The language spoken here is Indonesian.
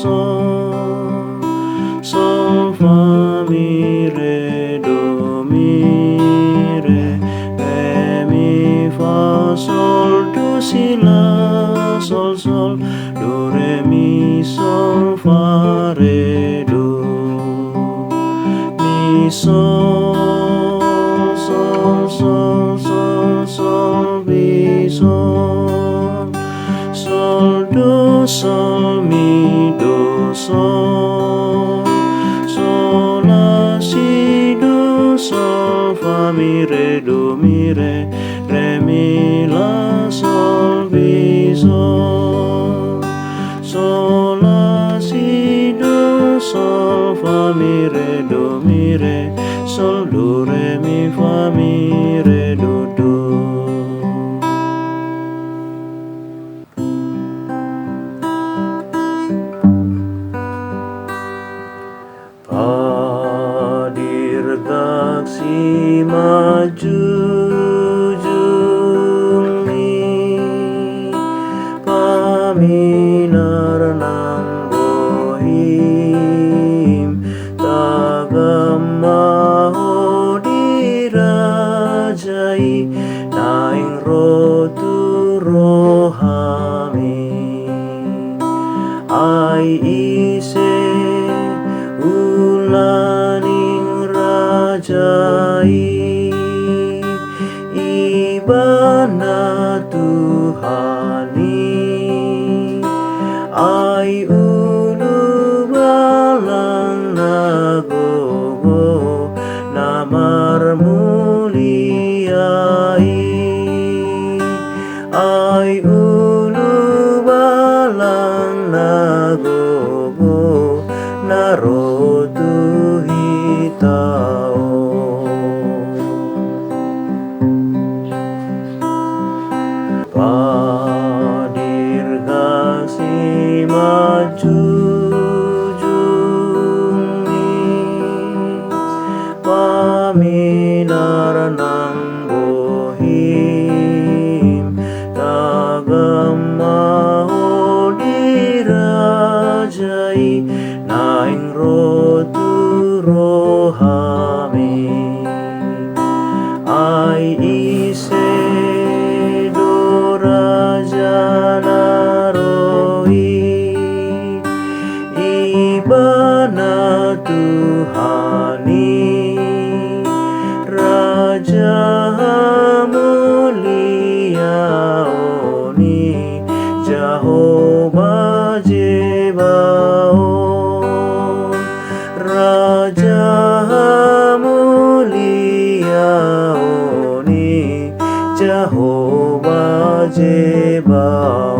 sol, sol fa mi re do mi re mi fa sol do si la sol sol do re mi sol fa re do mi sol sol sol sol sol mi sol sol do sol mi do sol sol la si do sol fa mi re do mi re mi la sol mi sol sol la si do sol fa mi re do mi re sol do re mi fa mi re do do. Padirgak si maju jumi paminar nang bohim tagam maho dirajai naing rotu rohami ai ise ulaning rajai ibana Tuhani ai ulu balang nagogo namar muliai ai ulu balang nagogo narotu hitao padirgak si maju jumi paminar nang bohim tagam maho dirajai naing rotu rohami ai ise do raja naroi ibana Tuhani raja mulia oni Jehovah Jebaon raja mulia oni Jehovah Jebaon.